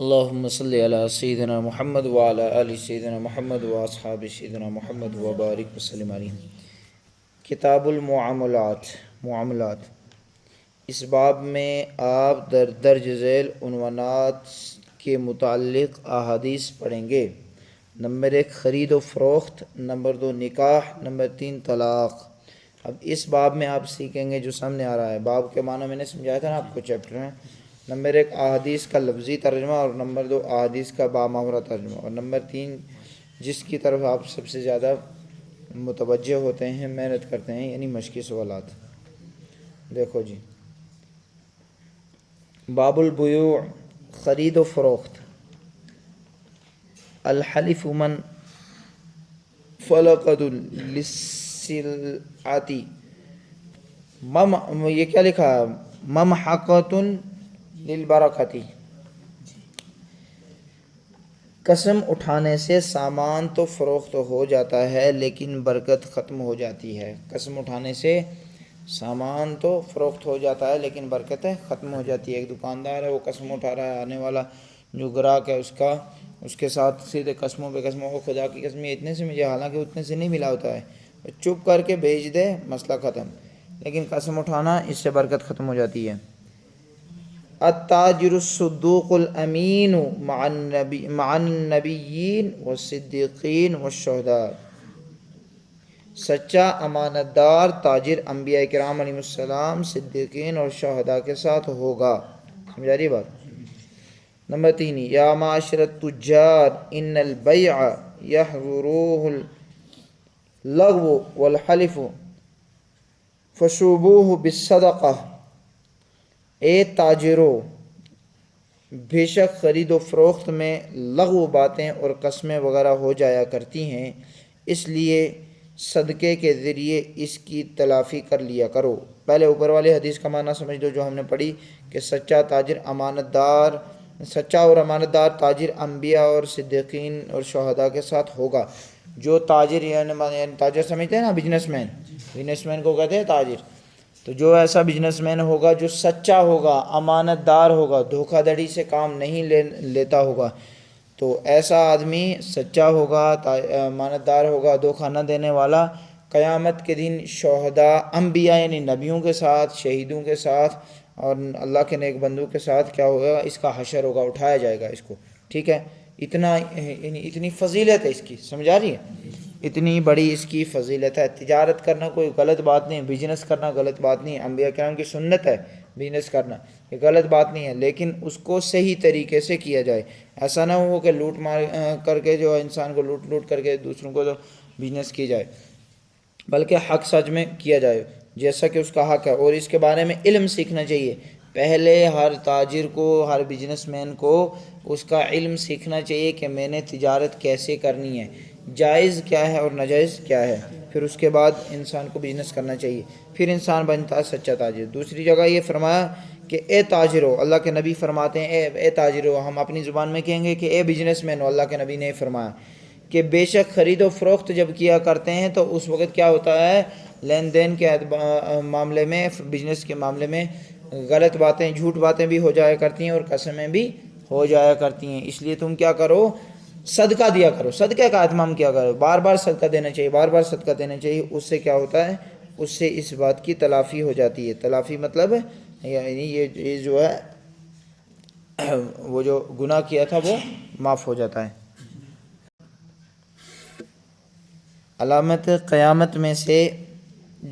اللہم صلی علی سیدنا محمد وعلی آل سیدنا محمد واصحاب سیدنا محمد وبارک وسلم علیہ۔ کتاب معاملات، اس باب میں آپ درج ذیل عنوانات کے متعلق احادیث پڑھیں گے۔ نمبر 1 خرید و فروخت، نمبر 2 نکاح، نمبر 3 طلاق۔ اب اس باب میں آپ سیکھیں گے جو سامنے آ رہا ہے، باب کے معنی میں نے سمجھایا تھا نا آپ کو چیپٹر میں۔ نمبر 1 احادیث کا لفظی ترجمہ، اور نمبر 2 احادیث کا بامحور ترجمہ، اور نمبر 3 جس کی طرف آپ سب سے زیادہ متوجہ ہوتے ہیں، محنت کرتے ہیں، یعنی مشقی سوالات۔ دیکھو جی، باب البیوع، خرید و فروخت۔ الحلف من فلقد للسلعۃ، یہ کیا لکھا ہے؟ ممحقۃ للبرکۃ۔ قسم اٹھانے سے سامان تو فروخت ہو جاتا ہے لیکن برکت ختم ہو جاتی ہے۔ قسم اٹھانے سے سامان تو فروخت ہو جاتا ہے لیکن برکت ختم ہو جاتی ہے۔ ایک دکاندار ہے، وہ قسم اٹھا رہا ہے، آنے والا جو گراہک ہے اس کے ساتھ سیدھے قسموں پہ قسموں، وہ خدا کی قسم یہ اتنے سے مجھے، حالانکہ اتنے سے نہیں ملا ہوتا ہے، چپ کر کے بھیج دے، مسئلہ ختم۔ لیکن قسم اٹھانا، اس سے برکت ختم ہو جاتی ہے۔ التاجر الصدوق الامین مع النبیین والصدیقین والشہداء، سچا امانت دار تاجر انبیاء کرام علیہ السلام، صدیقین اور شہداء کے ساتھ ہوگا۔ سمجھا رہی بات؟ نمبر 3 یا معاشر التجار ان البیع یحظروہ اللغو والحلف فشوبوہ بالصدقہ، اے تاجرو، بے شک خرید و فروخت میں لغو باتیں اور قسمیں وغیرہ ہو جایا کرتی ہیں، اس لیے صدقے کے ذریعے اس کی تلافی کر لیا کرو۔ پہلے اوپر والی حدیث کا معنی سمجھ دو جو ہم نے پڑھی کہ سچا اور امانت دار تاجر انبیاء اور صدیقین اور شہداء کے ساتھ ہوگا۔ جو تاجر، یعنی تاجر سمجھتے ہیں نا، بزنس مین کو کہتے ہیں تاجر۔ تو جو ایسا بزنس مین ہوگا جو سچا ہوگا، امانت دار ہوگا، دھوکہ دڑی سے کام نہیں لیتا ہوگا، تو ایسا آدمی سچا ہوگا، امانت دار ہوگا، دھوکہ نہ دینے والا، قیامت کے دن شہداء، انبیاء یعنی نبیوں کے ساتھ، شہیدوں کے ساتھ اور اللہ کے نیک بندوں کے ساتھ کیا ہوگا؟ اس کا حشر ہوگا، اٹھایا جائے گا اس کو۔ ٹھیک ہے، اتنی فضیلت ہے اس کی، سمجھا رہی ہے؟ اتنی بڑی اس کی فضیلت ہے۔ تجارت کرنا کوئی غلط بات نہیں، بزنس کرنا غلط بات نہیں، انبیاء کرام کی سنت ہے بزنس کرنا، یہ غلط بات نہیں ہے، لیکن اس کو صحیح طریقے سے کیا جائے۔ ایسا نہ ہو کہ لوٹ مار کر کے جو انسان کو لوٹ کر کے دوسروں کو تو بزنس کی جائے، بلکہ حق سچ میں کیا جائے جیسا کہ اس کا حق ہے، اور اس کے بارے میں علم سیکھنا چاہیے۔ پہلے ہر تاجر کو، ہر بزنس مین کو اس کا علم سیکھنا چاہیے کہ میں نے تجارت کیسے کرنی ہے، جائز کیا ہے اور ناجائز کیا ہے، پھر اس کے بعد انسان کو بزنس کرنا چاہیے، پھر انسان بنتا ہے سچا تاجر۔ دوسری جگہ یہ فرمایا کہ اے تاجرو، اللہ کے نبی فرماتے ہیں اے تاجرو، ہم اپنی زبان میں کہیں گے کہ اے بزنس مین، اللہ کے نبی نے فرمایا کہ بے شک خرید و فروخت جب کیا کرتے ہیں تو اس وقت کیا ہوتا ہے؟ لین دین کے معاملے میں، بزنس کے معاملے میں غلط باتیں، جھوٹ باتیں بھی ہو جایا کرتی ہیں اور قسمیں بھی ہو جایا کرتی ہیں۔ اس لیے تم کیا کرو؟ صدقہ دیا کرو، صدقے کا اہتمام کیا کرو، بار بار صدقہ دینا چاہیے، بار بار صدقہ دینا چاہیے۔ اس سے کیا ہوتا ہے؟ اس سے اس بات کی تلافی ہو جاتی ہے۔ تلافی مطلب یعنی یہ جو ہے وہ جو گناہ کیا تھا وہ معاف ہو جاتا ہے۔ علامت قیامت میں سے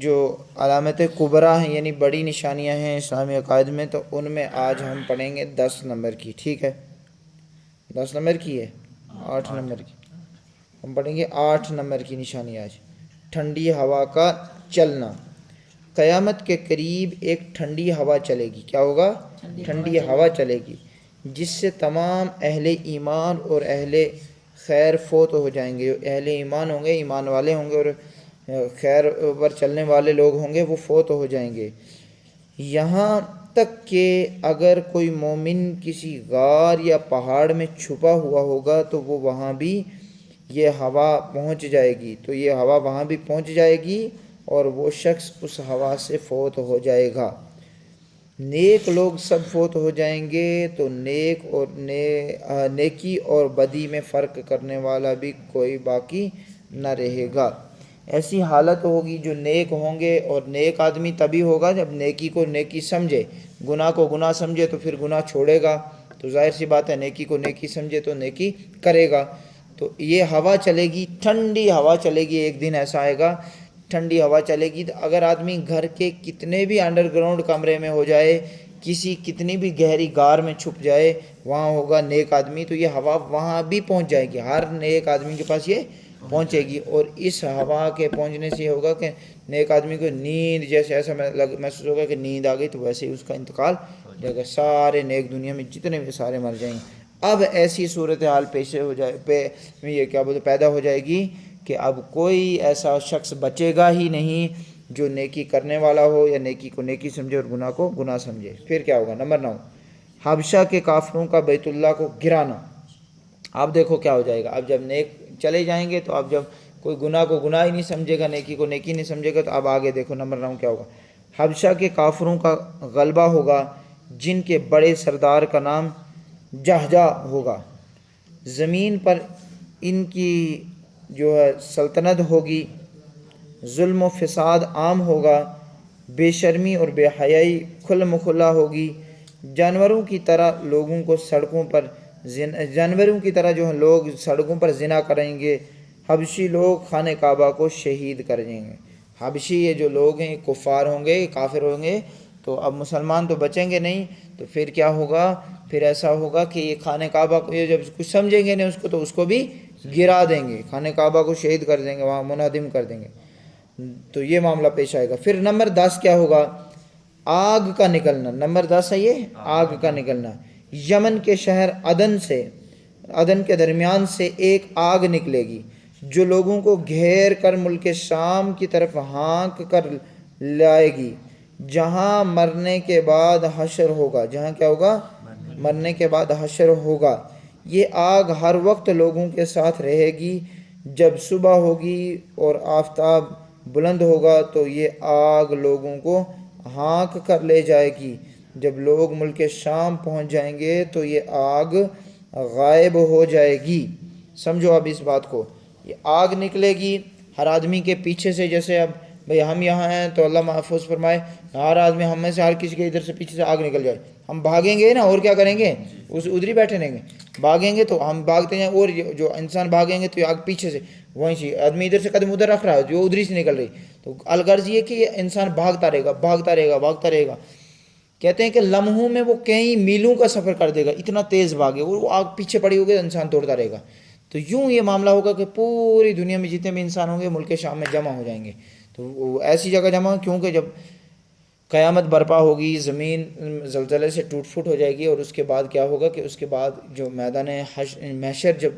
جو علامت کبریٰ ہیں، یعنی بڑی نشانیاں ہیں اسلامی عقائد میں، تو ان میں آج ہم پڑھیں گے 10 نمبر کی۔ ٹھیک ہے، 10 نمبر کی ہے، 8 نمبر کی ہم پڑھیں گے۔ 8 نمبر کی نشانی آج، ٹھنڈی ہوا کا چلنا۔ قیامت کے قریب ایک ٹھنڈی ہوا چلے گی۔ کیا ہوگا؟ ٹھنڈی ہوا چلے گی، جس سے تمام اہل ایمان اور اہل خیر فوت ہو جائیں گے۔ اہل ایمان ہوں گے، ایمان والے ہوں گے، اور خیر پر چلنے والے لوگ ہوں گے، وہ فوت ہو جائیں گے۔ یہاں تک کہ اگر کوئی مومن کسی غار یا پہاڑ میں چھپا ہوا ہوگا تو وہ وہاں بھی یہ ہوا پہنچ جائے گی، تو یہ ہوا وہاں بھی پہنچ جائے گی اور وہ شخص اس ہوا سے فوت ہو جائے گا۔ نیک لوگ سب فوت ہو جائیں گے تو نیکی اور بدی میں فرق کرنے والا بھی کوئی باقی نہ رہے گا۔ ایسی حالت ہوگی جو نیک ہوں گے، اور نیک آدمی تبھی ہوگا جب نیکی کو نیکی سمجھے، گناہ کو گناہ سمجھے تو پھر گناہ چھوڑے گا، تو ظاہر سی بات ہے نیکی کو نیکی سمجھے تو نیکی کرے گا۔ تو یہ ہوا چلے گی، ٹھنڈی ہوا چلے گی، ایک دن ایسا آئے گا ٹھنڈی ہوا چلے گی، تو اگر آدمی گھر کے کتنے بھی انڈر گراؤنڈ کمرے میں ہو جائے، کسی کتنی بھی گہری غار میں چھپ جائے، وہاں ہوگا نیک آدمی، تو یہ ہوا وہاں بھی پہنچ جائے گی، ہر نیک آدمی کے پاس یہ پہنچے گی۔ اور اس ہوا کے پہنچنے سے یہ ہوگا کہ نیک آدمی کو نیند جیسے ایسا محسوس ہوگا کہ نیند آ گئی، تو ویسے ہی اس کا انتقال ہو جائے گا، سارے نیک دنیا میں جتنے بھی سارے مر جائیں گے۔ اب ایسی صورتحال پیدا ہو جائے گی کہ اب کوئی ایسا شخص بچے گا ہی نہیں جو نیکی کرنے والا ہو یا نیکی کو نیکی سمجھے اور گناہ کو گناہ سمجھے۔ پھر کیا ہوگا؟ نمبر 9، حبشہ کے کافروں کا بیت اللہ کو گرانا۔ اب دیکھو کیا ہو جائے گا، اب جب نیک چلے جائیں گے تو اب جب کوئی گناہ کو گناہ ہی نہیں سمجھے گا، نیکی کو نیکی نہیں سمجھے گا، تو اب آگے دیکھو نمبر 9 کیا ہوگا۔ حبشہ کے کافروں کا غلبہ ہوگا، جن کے بڑے سردار کا نام جہجہ ہوگا، زمین پر ان کی جو ہے سلطنت ہوگی، ظلم و فساد عام ہوگا، بے شرمی اور بے حیائی کھلم کھلا ہوگی، جانوروں کی طرح جو ہیں لوگ سڑکوں پر زنا کریں گے، حبشی لوگ خانہ کعبہ کو شہید کر دیں گے۔ حبشی یہ جو لوگ ہیں کفار ہوں گے، کافر ہوں گے، تو اب مسلمان تو بچیں گے نہیں، تو پھر کیا ہوگا؟ پھر ایسا ہوگا کہ یہ خانہ کعبہ کو یہ جب کچھ سمجھیں گے نہیں اس کو، تو اس کو بھی گرا دیں گے، خانہ کعبہ کو شہید کر دیں گے، وہاں منہدم کر دیں گے، تو یہ معاملہ پیش آئے گا۔ پھر نمبر 10 کیا ہوگا؟ آگ کا نکلنا۔ نمبر 10 ہے یہ آگ کا نکلنا۔ یمن کے شہر عدن کے درمیان سے ایک آگ نکلے گی جو لوگوں کو گھیر کر ملک شام کی طرف ہانک کر لائے گی، جہاں مرنے کے بعد حشر ہوگا۔ جہاں کیا ہوگا؟ مرنے کے بعد حشر ہوگا۔ یہ آگ ہر وقت لوگوں کے ساتھ رہے گی، جب صبح ہوگی اور آفتاب بلند ہوگا تو یہ آگ لوگوں کو ہانک کر لے جائے گی، جب لوگ ملک شام پہنچ جائیں گے تو یہ آگ غائب ہو جائے گی۔ سمجھو اب اس بات کو، یہ آگ نکلے گی ہر آدمی کے پیچھے سے، جیسے اب بھئی ہم یہاں ہیں تو اللہ محفوظ فرمائے ہر آدمی ہم میں سے ہر کسی کے ادھر سے پیچھے سے آگ نکل جائے، ہم بھاگیں گے نا، اور کیا کریں گے؟ ادھر ہی بیٹھے رہیں گے، بھاگیں گے تو ہم بھاگتے ہیں، اور جو انسان بھاگیں گے تو آگ پیچھے سے، وہیں سے آدمی ادھر سے قدم ادھر رکھ رہا ہے جو ادھر ہی سے نکل رہی، تو الغرض یہ کہ یہ انسان بھاگتا رہے گا، بھاگتا رہے گا، بھاگتا رہے گا۔ کہتے ہیں کہ لمحوں میں وہ کئی میلوں کا سفر کر دے گا، اتنا تیز بھاگے، اور وہ آگ پیچھے پڑی ہوگی، انسان دوڑتا رہے گا۔ تو یوں یہ معاملہ ہوگا کہ پوری دنیا میں جتنے بھی انسان ہوں گے ملک شام میں جمع ہو جائیں گے، تو وہ ایسی جگہ جمع، کیونکہ جب قیامت برپا ہوگی، زمین زلزلے سے ٹوٹ پھوٹ ہو جائے گی، اور اس کے بعد کیا ہوگا کہ اس کے بعد جو میدان محشر جب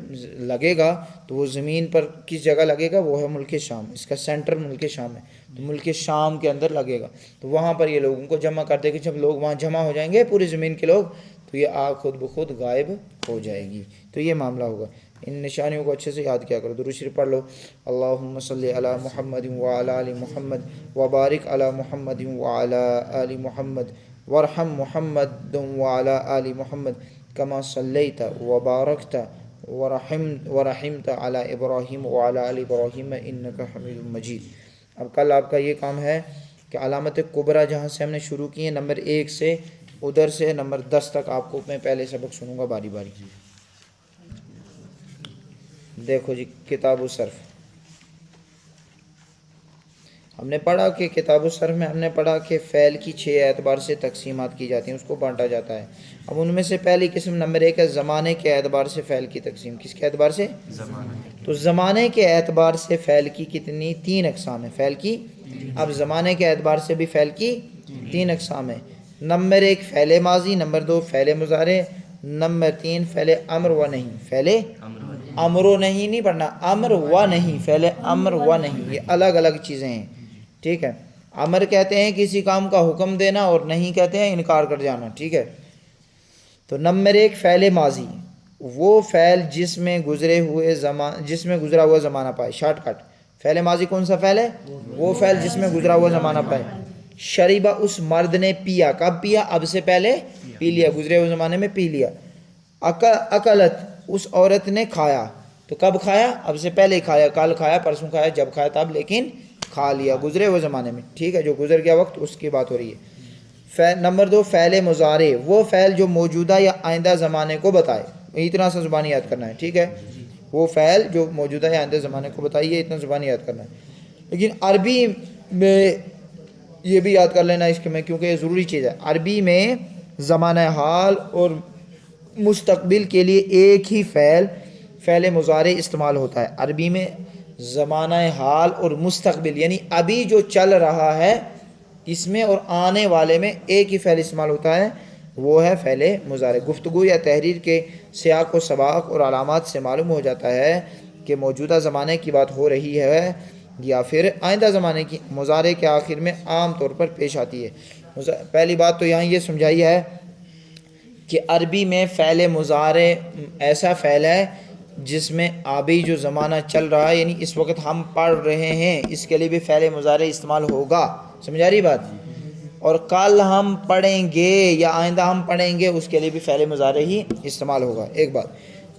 لگے گا تو وہ زمین پر کس جگہ لگے گا؟ وہ ہے ملک شام، اس کا سینٹر ملک شام ہے، تو ملک شام کے اندر لگے گا، تو وہاں پر یہ لوگوں کو جمع کر دے گی۔ جب لوگ وہاں جمع ہو جائیں گے پوری زمین کے لوگ، تو یہ آگ خود بخود غائب ہو جائے گی، تو یہ معاملہ ہوگا۔ ان نشانیوں کو اچھے سے یاد کیا کرو، درود شریف پڑھ لو۔ اللہم صلی علی محمد وعلی آل محمد وبارک علی محمد وعلی آل محمد وارحم محمد وعلی آل محمد کما صلیت وبارکت ورحمت علی ابراہیم وعلی آل ابراہیم انک حمید مجید۔ اب کل آپ کا یہ کام ہے کہ علامت کبریٰ جہاں سے ہم نے شروع کی ہے نمبر 1 سے ادھر سے نمبر 10 تک آپ کو میں پہلے سبق سنوں گا باری باری۔ دیکھو جی، کتاب الصرف ہم نے پڑھا کہ کتاب الصرف میں ہم نے پڑھا کہ فعل کی 6 اعتبار سے تقسیمات کی جاتی ہیں، اس کو بانٹا جاتا ہے۔ اب ان میں سے پہلی قسم نمبر 1 ہے زمانے کے اعتبار سے فعل کی تقسیم۔ کس کے اعتبار سے؟ تو زمانے کے اعتبار سے فعل کی کتنی؟ 3 اقسام ہیں فعل کی۔ اب زمانے کے اعتبار سے بھی فعل کی 3 اقسام ہیں۔ نمبر 1 فعل ماضی، نمبر 2 فعل مضارع، نمبر 3 فعل امر و نہیں۔ فعل امر و نہیں پڑھنا، امر و نہیں، فعل امر و نہیں، یہ الگ الگ چیزیں ہیں، ٹھیک ہے۔ امر کہتے ہیں کسی کام کا حکم دینا، اور نہیں کہتے ہیں انکار کر جانا، ٹھیک ہے۔ تو نمبر 1 فعل ماضی، وہ فعل جس میں گزرا ہوا زمانہ پائے۔ شارٹ کٹ، فعل ماضی کون سا فعل ہے؟ وہ فعل جس میں گزرا ہوا زمانہ پائے، شریبہ اس مرد نے پیا، کب پیا؟ اب سے پہلے پی لیا، گزرے ہوئے زمانے میں پی لیا۔ اکلت اس عورت نے کھایا، تو کب کھایا؟ اب سے پہلے کھایا، کل کھایا، پرسوں کھایا، جب کھایا تب، لیکن کھا لیا گزرے ہوئے زمانے میں، ٹھیک ہے، جو گزر گیا وقت اس کی بات ہو رہی ہے۔ نمبر 2 فعل مضارع، وہ فعل جو موجودہ یا آئندہ زمانے کو بتائے، اتنا سا زبانی یاد کرنا ہے، ٹھیک ہے، وہ فعل جو موجودہ یا آئندہ زمانے کو بتائیے، اتنا زبانی یاد کرنا ہے۔ لیکن عربی میں یہ بھی یاد کر لینا اس کے میں، کیونکہ یہ ضروری چیز ہے، عربی میں زمانہ حال اور مستقبل کے لیے ایک ہی فعل مضارع استعمال ہوتا ہے۔ عربی میں زمانہ حال اور مستقبل یعنی ابھی جو چل رہا ہے اس میں اور آنے والے میں ایک ہی فعل استعمال ہوتا ہے، وہ ہے فعل مضارع۔ گفتگو یا تحریر کے سیاق و سباق اور علامات سے معلوم ہو جاتا ہے کہ موجودہ زمانے کی بات ہو رہی ہے یا پھر آئندہ زمانے کی۔ مضارع کے آخر میں عام طور پر پیش آتی ہے۔ پہلی بات تو یہاں یہ سمجھائی ہے کہ عربی میں فعل مضارع ایسا فعل ہے جس میں ابھی جو زمانہ چل رہا ہے، یعنی اس وقت ہم پڑھ رہے ہیں، اس کے لیے بھی فعل مضارع استعمال ہوگا، سمجھا رہی بات؟ اور کل ہم پڑھیں گے یا آئندہ ہم پڑھیں گے، اس کے لیے بھی فعل مضارع ہی استعمال ہوگا۔ ایک بات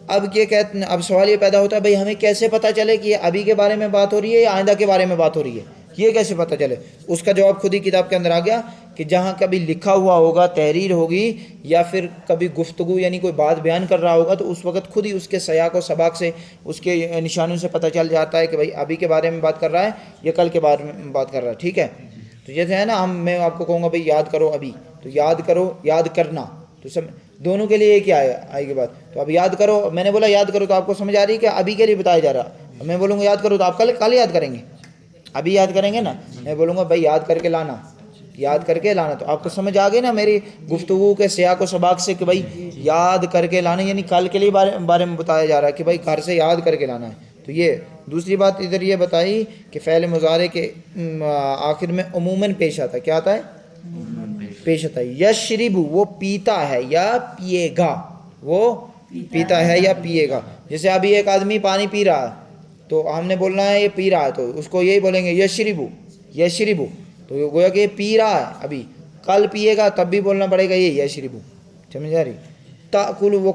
اب یہ کہتے ہیں، اب سوال یہ پیدا ہوتا ہے بھئی ہمیں کیسے پتہ چلے کہ یہ ابھی کے بارے میں بات ہو رہی ہے یا آئندہ کے بارے میں بات ہو رہی ہے، یہ کیسے پتہ چلے؟ اس کا جواب خود ہی کتاب کے اندر آ گیا کہ جہاں کبھی لکھا ہوا ہوگا، تحریر ہوگی، یا پھر کبھی گفتگو یعنی کوئی بات بیان کر رہا ہوگا، تو اس وقت خود ہی اس کے سیاق و سباق سے، اس کے نشانوں سے پتہ چل جاتا ہے کہ بھئی ابھی کے بارے میں بات کر رہا ہے یا کل کے بارے میں بات کر رہا ہے، ٹھیک ہے۔ تو جیسے ہے نا، میں آپ کو کہوں گا بھئی یاد کرو ابھی، تو یاد کرو، یاد کرنا، تو سب دونوں کے لیے ایک ہی آئے گی بات۔ تو اب یاد کرو، میں نے بولا یاد کرو، تو آپ کو سمجھ آ رہی ہے کہ ابھی کے لیے بتایا جا رہا۔ میں بولوں گا یاد کرو تو آپ کل یاد کریں گے، ابھی یاد کریں گے نا۔ میں بولوں گا بھائی یاد کر کے لانا، یاد کر کے لانا، تو آپ کو سمجھ آ گئی نا میری گفتگو کے سیاق و سباق سے کہ بھائی یاد کر کے لانا، یعنی کل کے لیے بارے میں بتایا جا رہا ہے کہ بھائی گھر سے یاد کر کے لانا ہے۔ تو یہ دوسری بات ادھر یہ بتائی کہ فعل مضارع کے آخر میں عموماً پیش آتا ہے، کیا آتا ہے؟ پیش آتا ہے۔ یشرب وہ پیتا ہے یا پیے گا، وہ پیتا ہے یا پیے گا۔ جیسے ابھی ایک آدمی پانی پی رہا ہے تو ہم نے بولنا ہے یہ پی رہا ہے، تو اس کو یہی بولیں گے یشربو، یشربو، تو یہ گویا کہ یہ پی رہا ہے ابھی، کل پیے گا تب بھی بولنا پڑے گا یہ یشربو، سمجھ آ رہی؟ تاکل وہ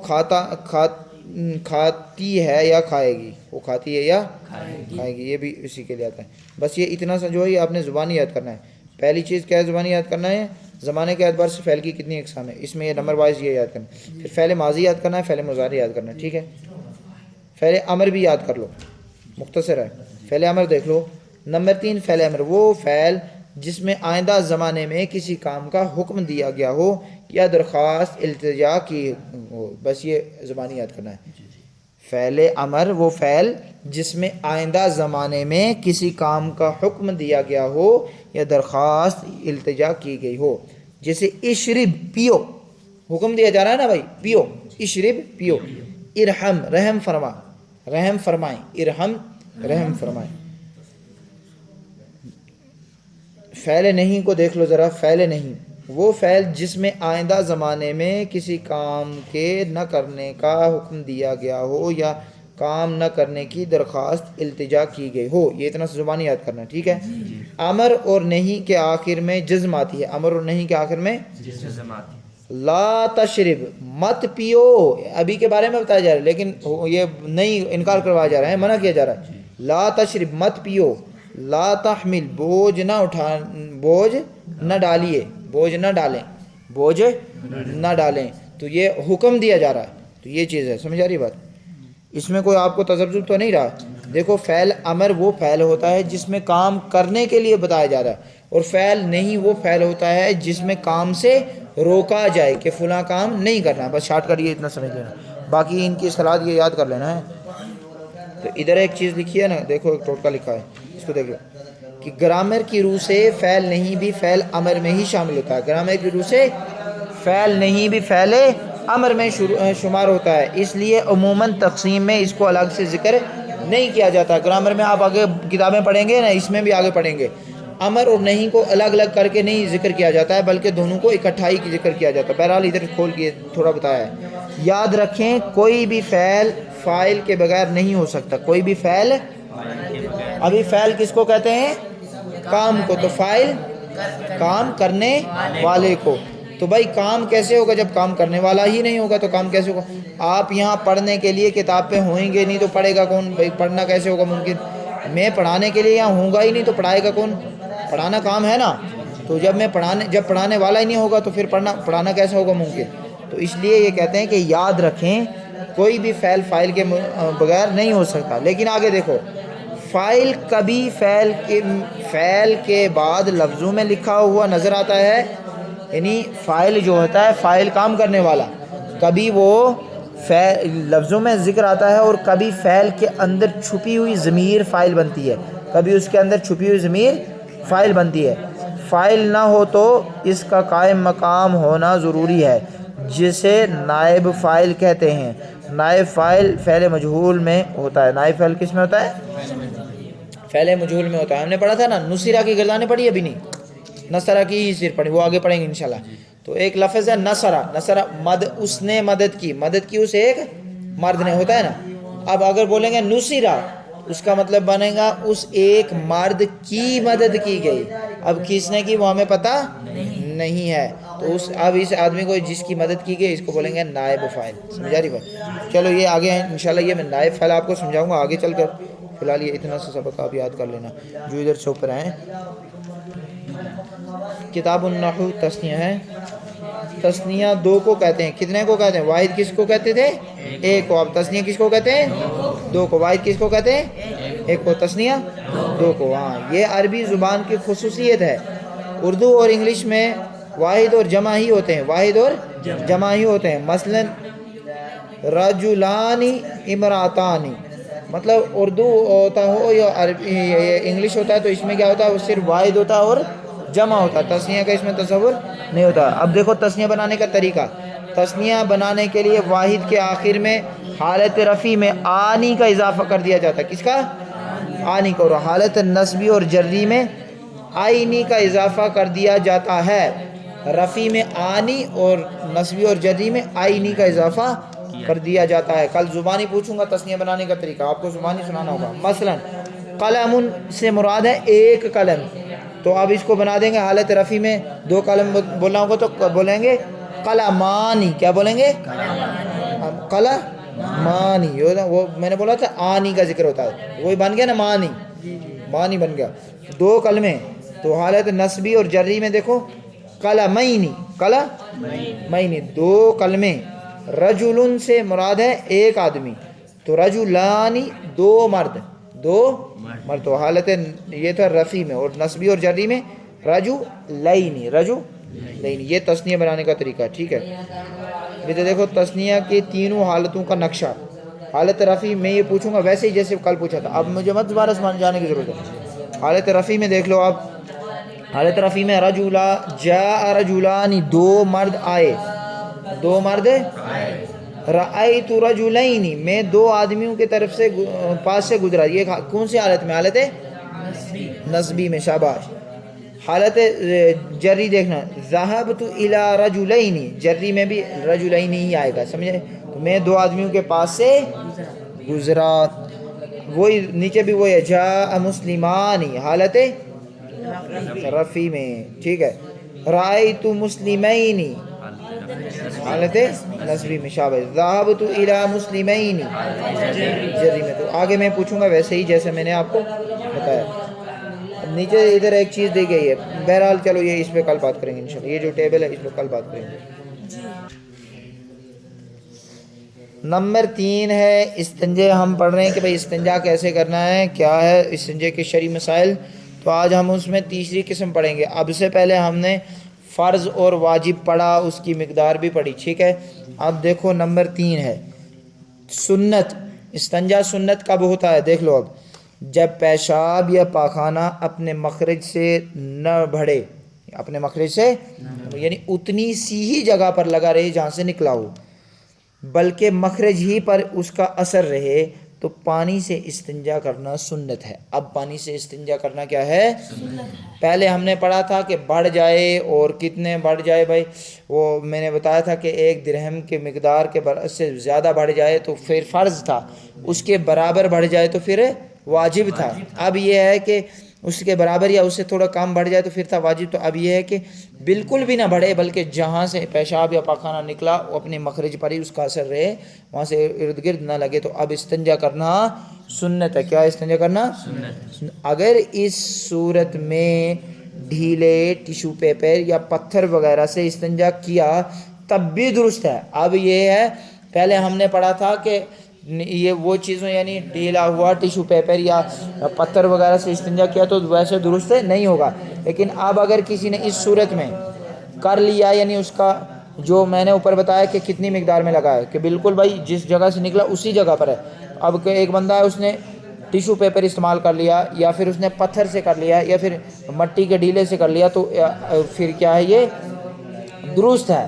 کھاتی ہے یا کھائے گی، وہ کھاتی ہے یا کھائے گی، یہ بھی اسی کے لیے آتا ہے۔ بس یہ اتنا سا جو ہے یہ آپ نے زبانی یاد کرنا ہے۔ پہلی چیز کیا ہے زبانی یاد کرنا ہے؟ زمانے کے اعتبار سے فعل کی کتنی اقسام ہے، اس میں یہ نمبر وائز یہ یاد کرنا ہے۔ پھر فعل ماضی یاد کرنا ہے، فعل مضارع یاد کرنا ہے، ٹھیک ہے۔ فعل امر بھی یاد کر لو، مختصر ہے، فعل امر دیکھ لو۔ نمبر 3 فعل امر وہ فعل جس میں آئندہ زمانے میں کسی کام کا حکم دیا گیا ہو یا درخواست التجا کی ہو، بس یہ زبانی یاد کرنا ہے۔ فعل امر وہ فعل جس میں آئندہ زمانے میں کسی کام کا حکم دیا گیا ہو یا درخواست التجا کی گئی ہو، جیسے اشرب پیو، حکم دیا جا رہا ہے نا بھائی پیو، اشرب پیو۔ ارحم رحم فرما، رحم فرمائیں، ارحم رحم فرمائیں۔ فعل نہیں کو دیکھ لو ذرا، فعل نہیں وہ فعل جس میں آئندہ زمانے میں کسی کام کے نہ کرنے کا حکم دیا گیا ہو یا کام نہ کرنے کی درخواست التجا کی گئی ہو، یہ اتنا زبانی یاد کرنا، ٹھیک ہے۔ امر اور نہیں کے آخر میں جزم آتی ہے، امر اور نہیں کے آخر میں جزم آتی ہے۔ لا تشرب مت پیو، ابھی کے بارے میں بتایا جا رہا ہے لیکن یہ نہیں، انکار کروایا جا رہا ہے، منع کیا جا رہا ہے۔ لا تشرب مت پیو، لا تحمل بوجھ نہ اٹھا، بوجھ نہ ڈالیے، بوجھ نہ ڈالیں، بوجھ نہ ڈالیں، تو یہ حکم دیا جا رہا ہے، تو یہ چیز ہے، سمجھ آ رہی بات؟ اس میں کوئی آپ کو تذبذب تو نہیں رہا؟ دیکھو فعل امر وہ فعل ہوتا ہے جس میں کام کرنے کے لیے بتایا جا رہا ہے، اور فعل نہیں وہ فعل ہوتا ہے جس میں کام سے روکا جائے کہ فلاں کام نہیں کرنا۔ بس شارٹ کٹ یہ اتنا سمجھ لینا، باقی ان کی اصطلاحات یہ یاد کر لینا ہے۔ تو ادھر ایک چیز لکھی ہے نا، دیکھو ایک ٹوٹکا لکھا ہے، اس کو دیکھ لو کہ گرامر کی روح سے فعل نہیں بھی فعل امر میں ہی شامل ہوتا ہے، گرامر کی روح سے فعل نہیں بھی فعل امر میں شمار ہوتا ہے، اس لیے عموماً تقسیم میں اس کو الگ سے ذکر نہیں کیا جاتا۔ گرامر میں آپ آگے کتابیں پڑھیں گے نا، اس میں بھی آگے پڑھیں گے، امر اور نہیں کو الگ الگ کر کے نہیں ذکر کیا جاتا ہے بلکہ دونوں کو اکٹھا ہی ذکر کیا جاتا ہے۔ بہرحال ادھر کھول کے تھوڑا بتایا ہے۔ یاد رکھیں کوئی بھی فعل فاعل کے بغیر نہیں ہو سکتا، کوئی بھی فعل، ابھی فعل کس کو کہتے ہیں؟ کام کو، تو فاعل کام کرنے والے کو. تو بھائی کام کیسے ہوگا جب کام کرنے والا ہی نہیں ہوگا؟ تو کام کیسے ہوگا؟ آپ یہاں پڑھنے کے لیے کتاب پہ ہوئیں گے نہیں تو پڑھے گا کون بھائی؟ پڑھنا کیسے ہوگا ممکن؟ میں پڑھانے کے لیے یہاں ہوں گا ہی نہیں تو پڑھائے گا کون؟ پڑھانا کام ہے نا. تو جب پڑھانے والا ہی نہیں ہوگا تو پھر پڑھانا کیسے ہوگا ممکن؟ تو اس لیے یہ کہتے ہیں کہ یاد رکھیں کوئی بھی فعل فاعل کے بغیر نہیں ہو سکتا. لیکن آگے دیکھو، فاعل کبھی فعل کے بعد لفظوں میں لکھا ہوا نظر آتا ہے، یعنی فاعل جو ہوتا ہے فاعل کام کرنے والا، کبھی وہ لفظوں میں ذکر آتا ہے اور کبھی فعل کے اندر چھپی ہوئی ضمیر فاعل بنتی ہے، کبھی اس کے اندر چھپی ہوئی ضمیر فاعل بنتی ہے. فاعل نہ ہو تو اس کا قائم مقام ہونا ضروری ہے، جسے نائب فاعل کہتے ہیں. نائب فاعل فعل مجہول میں ہوتا ہے. نائب فاعل کس میں ہوتا ہے؟ فعل مجہول میں ہوتا ہے. ہم نے پڑھا تھا نا، نصرہ کی گردانیں پڑھی ابھی نہیں، نصرہ کی ہی صرف پڑھی، وہ آگے پڑھیں گے انشاءاللہ. تو ایک لفظ ہے نصرہ، اس نے مدد کی اسے ایک مرد نے، ہوتا ہے نا. اب اگر بولیں گے نصرہ، اس کا مطلب بنے گا اس ایک مرد کی مدد کی گئی. اب کس نے کی وہ ہمیں پتہ نہیں ہے، تو اب اس آدمی کو جس کی مدد کی گئی اس کو بولیں گے نائب فاعل. سمجھا رہی بات؟ چلو یہ آگے ہیں انشاءاللہ، یہ میں نائب فاعل آپ کو سمجھاؤں گا آگے چل کر. فی الحال یہ اتنا سا سبق آپ یاد کر لینا جو ادھر سے اوپر ہیں. کتاب النحو تثنیہ ہے. تثنیہ دو کو کہتے ہیں. کتنے کو کہتے ہیں؟ واحد کس کو کہتے تھے؟ ایک کو. اب تثنیہ کس کو کہتے ہیں؟ دو کو. واحد کس کو کہتے ہیں؟ ایک کو. تثنیہ دو کو. ہاں، یہ عربی زبان کی خصوصیت ہے. اردو اور انگلش میں واحد اور جمع ہی ہوتے ہیں، واحد اور جمع ہی ہوتے ہیں. مثلا رجلانی امراتانی، مطلب اردو ہوتا ہو یا انگلش ہوتا ہے تو اس میں کیا ہوتا ہے؟ وہ صرف واحد ہوتا ہے اور جمع ہوتا ہے. تثنیہ کا اس میں تصور نہیں ہوتا. اب دیکھو تثنیہ بنانے کا طریقہ. تثنیہ بنانے کے لیے واحد کے آخر میں حالت رفع میں آنی کا اضافہ کر دیا جاتا ہے. کس کا؟ آنی کا. اور حالت نصبی اور جری میں آئینی کا اضافہ کر دیا جاتا ہے. رفع میں آنی اور نصبی اور جری میں آئینی کا اضافہ کر دیا جاتا ہے. کل زبانی پوچھوں گا تثنیہ بنانے کا طریقہ، آپ کو زبانی سنانا ہوگا. مثلا قلم سے مراد ہے ایک قلم، تو اب اس کو بنا دیں گے حالت رفع میں. دو قلم بولنا ہوگا تو بولیں گے قلمانی. کیا بولیں گے؟ قلمانی. وہ میں نے بولا تھا آنی کا ذکر ہوتا ہے، وہی بن گیا نا مانی، مانی بن گیا. دو کلمے تو حالت نصبی اور جری میں دیکھو قلمینی، قلمینی دو کلمے. رجل سے مراد ہے ایک آدمی، تو رجلانی دو مرد، دو مرد. تو حالت یہ تھا رفع میں، اور نصبی اور جری میں رجلینی، رجلینی. یہ تثنیہ بنانے کا طریقہ. ٹھیک ہے، یہ تو دیکھو تثنیہ کی تینوں حالتوں کا نقشہ. حالت رفع میں یہ پوچھوں گا ویسے ہی جیسے کل پوچھا تھا، اب مجھے مت دوبارہ جانے کی ضرورت ہے. حالت رفع میں دیکھ لو آپ. حالت رفع میں جاء رجلان، دو مرد آئے، دو مرد. رأیت رجلین، میں دو آدمیوں کی طرف سے پاس سے گزرا. یہ کون سی حالت میں؟ حالت نصبی میں. شاباش. حالت جری دیکھنا، ذهبت الى رجلین، جری میں بھی رجلین ہی آئے گا. سمجھے؟ تو میں دو آدمیوں کے پاس سے گزرا. وہی نیچے بھی وہی ہے جاء مسلمانی، حالت رفع میں. ٹھیک ہے. رأیت مسلمین، حالت نصبی میں. شاباش. ذهبت الى مسلمین، جری میں. تو آگے میں پوچھوں گا ویسے ہی جیسے میں نے آپ کو بتایا. نیچے ادھر ایک چیز دی گئی ہے. بہرحال چلو یہ اس پہ کل بات کریں گے انشاءاللہ. یہ جو ٹیبل ہے اس پہ کل بات کریں گے. نمبر 3 ہے استنجے. ہم پڑھ رہے ہیں کہ بھئی استنجا کیسے کرنا ہے، کیا ہے استنجے کے شرعی مسائل. تو آج ہم اس میں تیسری قسم پڑھیں گے. اب سے پہلے ہم نے فرض اور واجب پڑھا، اس کی مقدار بھی پڑھی. ٹھیک ہے. اب دیکھو نمبر 3 ہے سنت. استنجا سنت کب ہوتا ہے؟ دیکھ لو. اب جب پیشاب یا پاخانہ اپنے مخرج سے نہ بڑھے، اپنے مخرج سے یعنی اتنی سی ہی جگہ پر لگا رہے جہاں سے نکلا ہو، بلکہ مخرج ہی پر اس کا اثر رہے، تو پانی سے استنجا کرنا سنت ہے. اب پانی سے استنجا کرنا کیا ہے؟ پہلے ہم نے پڑھا تھا کہ بڑھ جائے، اور کتنے بڑھ جائے بھائی؟ وہ میں نے بتایا تھا کہ 1 درہم کے مقدار کے سے زیادہ بڑھ جائے تو پھر فرض تھا، اس کے برابر بڑھ جائے تو پھر واجب تھا. اب یہ ہے کہ اس کے برابر یا اس سے تھوڑا کام بڑھ جائے تو پھر تھا واجب. تو اب یہ ہے کہ بالکل بھی نہ بڑھے بلکہ جہاں سے پیشاب یا پاخانہ نکلا وہ اپنے مخرج پر ہی اس کا اثر رہے, وہاں سے ارد گرد نہ لگے. تو اب استنجا کرنا سنت ہے. کیا استنجا کرنا سنت. اگر اس صورت میں ڈھیلے ٹیشو پیپر یا پتھر وغیرہ سے استنجا کیا تب بھی درست ہے. اب یہ ہے, پہلے ہم نے پڑھا تھا کہ یہ وہ چیزوں یعنی ڈھیلا ہوا ٹیشو پیپر یا پتھر وغیرہ سے استنجا کیا تو ویسے درست نہیں ہوگا. لیکن اب اگر کسی نے اس صورت میں کر لیا, یعنی اس کا جو میں نے اوپر بتایا کہ کتنی مقدار میں لگا ہے کہ بالکل بھائی جس جگہ سے نکلا اسی جگہ پر ہے. اب ایک بندہ ہے, اس نے ٹیشو پیپر استعمال کر لیا یا پھر اس نے پتھر سے کر لیا یا پھر مٹی کے ڈھیلے سے کر لیا, تو پھر کیا ہے, یہ درست ہے.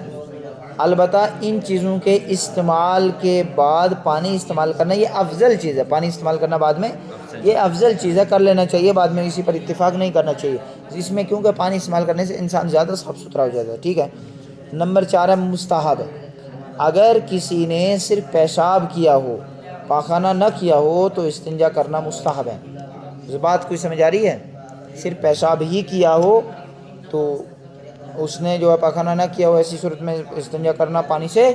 البتہ ان چیزوں کے استعمال کے بعد پانی استعمال کرنا یہ افضل چیز ہے. پانی استعمال کرنا بعد میں یہ افضل چیز ہے, کر لینا چاہیے, بعد میں اسی پر اتفاق نہیں کرنا چاہیے اس میں, کیونکہ پانی استعمال کرنے سے انسان زیادہ صاف ستھرا ہو جاتا ہے. ٹھیک ہے. نمبر 4 ہے مستحب. اگر کسی نے صرف پیشاب کیا ہو, پاخانہ نہ کیا ہو, تو استنجا کرنا مستحب ہے. اس بات کوئی سمجھ آ رہی ہے؟ صرف پیشاب ہی کیا ہو تو اس نے جو ہے پاخانہ نہ کیا ہو, ایسی صورت میں استنجا کرنا پانی سے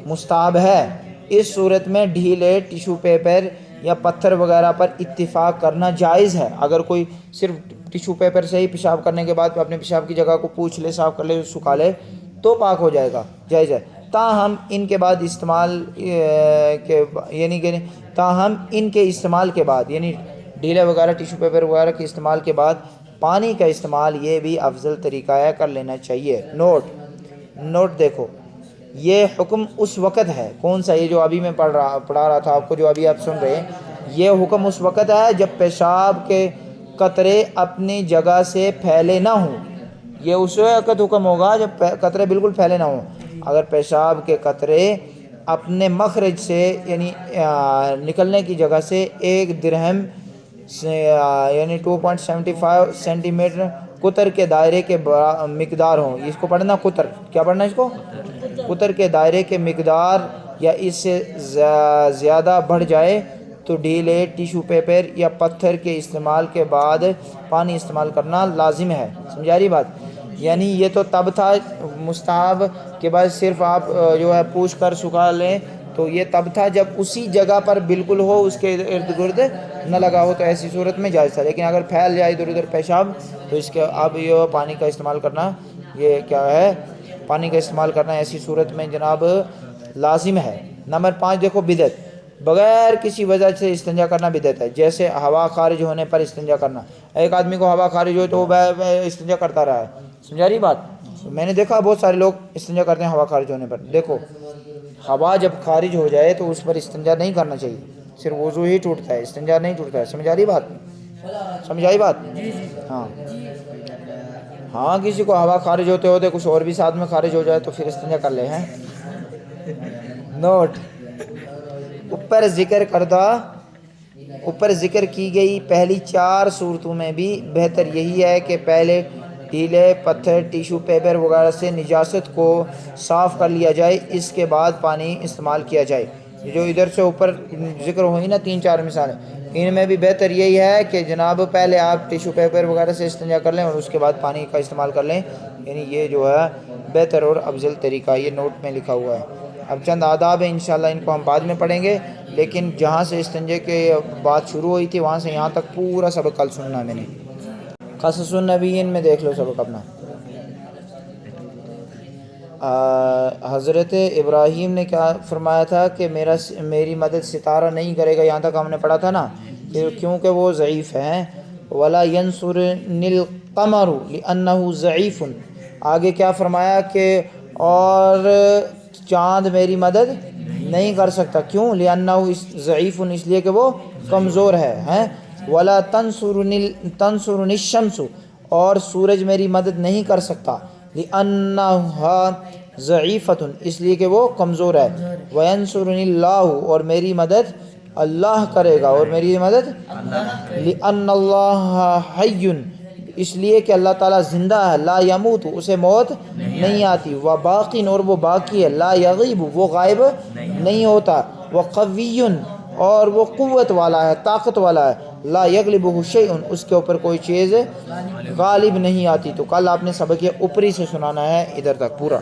مستحب ہے. اس صورت میں ڈھیلے ٹیشو پیپر یا پتھر وغیرہ پر اتفاق کرنا جائز ہے. اگر کوئی صرف ٹیشو پیپر سے ہی پیشاب کرنے کے بعد اپنے پیشاب کی جگہ کو پوچھ لے, صاف کر لے, سکھا لے تو پاک ہو جائے گا, جائز ہے. تاہم ان کے بعد استعمال کے یعنی کہ تاہم ان کے استعمال کے بعد یعنی ڈھیلے وغیرہ ٹیشو پیپر وغیرہ کے استعمال کے بعد پانی کا استعمال یہ بھی افضل طریقہ ہے, کر لینا چاہیے. نوٹ دیکھو, یہ حکم اس وقت ہے. کون سا؟ یہ جو ابھی میں پڑھا رہا تھا آپ کو, جو ابھی آپ سن رہے ہیں, یہ حکم اس وقت ہے جب پیشاب کے قطرے اپنی جگہ سے پھیلے نہ ہوں. یہ اس وقت حکم ہوگا جب قطرے بالکل پھیلے نہ ہوں. اگر پیشاب کے قطرے اپنے مخرج سے یعنی نکلنے کی جگہ سے 1 درہم یعنی 2.75 سینٹی میٹر قطر کے دائرے کے مقدار ہوں. اس کو پڑھنا قطر, کیا پڑھنا ہے اس کو؟ قطر کے دائرے کے مقدار یا اس سے زیادہ بڑھ جائے تو ڈھیلے ٹیشو پیپر یا پتھر کے استعمال کے بعد پانی استعمال کرنا لازم ہے. سمجھا رہی بات؟ یعنی یہ تو تب تھا مستحب کے بعد صرف آپ جو ہے پوچھ کر سکھا لیں, تو یہ تب تھا جب اسی جگہ پر بالکل ہو, اس کے ارد گرد نہ لگا ہو, تو ایسی صورت میں جائز تھا. لیکن اگر پھیل جائے ادھر ادھر پیشاب تو اس کے اب یہ پانی کا استعمال کرنا یہ کیا ہے, پانی کا استعمال کرنا ایسی صورت میں جناب لازم ہے. نمبر 5 دیکھو, بدعت. بغیر کسی وجہ سے استنجا کرنا بدعت ہے. جیسے ہوا خارج ہونے پر استنجا کرنا. ایک آدمی کو ہوا خارج ہو تو وہ استنجا کرتا رہا ہے. سمجھا رہی بات؟ میں نے دیکھا بہت سارے لوگ استنجا کرتے ہیں ہوا خارج ہونے پر. دیکھو, ہوا جب خارج ہو جائے تو اس پر استنجا نہیں کرنا چاہیے, صرف وضو ہی ٹوٹتا ہے, استنجا نہیں ٹوٹتا ہے. سمجھا رہی بات؟ سمجھائی بات؟ ہاں کسی کو ہوا خارج ہوتے ہوتے کچھ اور بھی ساتھ میں خارج ہو جائے تو پھر استنجا کر لے ہیں. نوٹ, اوپر ذکر کی گئی پہلی 4 صورتوں میں بھی بہتر یہی ہے کہ پہلے ڈھیلے پتھر ٹیشو پیپر وغیرہ سے نجاست کو صاف کر لیا جائے, اس کے بعد پانی استعمال کیا جائے. جو ادھر سے اوپر ذکر ہوئی نا 3-4 مثالیں, ان میں بھی بہتر یہی ہے کہ جناب پہلے آپ ٹیشو پیپر وغیرہ سے استنجا کر لیں اور اس کے بعد پانی کا استعمال کر لیں. یعنی یہ جو ہے بہتر اور افضل طریقہ, یہ نوٹ میں لکھا ہوا ہے. اب چند آداب ہیں, انشاءاللہ ان کو ہم بعد میں پڑھیں گے, لیکن جہاں سے استنجے کے بات شروع ہوئی تھی وہاں سے یہاں تک پورا سبق کل سننا ہے میں نے. قصص النبیین میں دیکھ لو سبق اپنا. حضرت ابراہیم نے کیا فرمایا تھا کہ میری مدد ستارہ نہیں کرے گا, یہاں تک ہم نے پڑھا تھا نا, کیونکہ وہ ضعیف ہیں. وَلَا يَنْصُرُنِّ الْقَمَرُ لِأَنَّهُ ضَعِيفٌ. آگے کیا فرمایا کہ اور چاند میری مدد نہیں کر سکتا. کیوں؟ لِأَنَّهُ ضَعِيفٌ, اس لیے کہ وہ کمزور ہے. وَلَا تَنْصُرُنِّ الشَّمْسُ, اور سورج میری مدد نہیں کر سکتا. لِأَنَّهَا ضَعِيفَةٌ, اس لیے کہ وہ کمزور ہے. وَيَنْصُرُنِّ اللَّهُ, اور میری مدد اللہ کرے گا, اور میری مدد لِأَنَّ اللَّهَ حَيٌّ, اس لیے کہ اللہ تعالیٰ زندہ ہے. لا يموت, اسے موت نہیں آتی. وباقٍ, اور وہ باقی ہے. لا یغیب, وہ غائب نہیں ہوتا. وقوی, اور وہ قوت والا ہے، طاقت والا ہے، لا یغلبہ شیء، اس کے اوپر کوئی چیز غالب نہیں آتی۔ تو کل آپ نے سبق یہ اوپری سے سنانا ہے ادھر تک پورا۔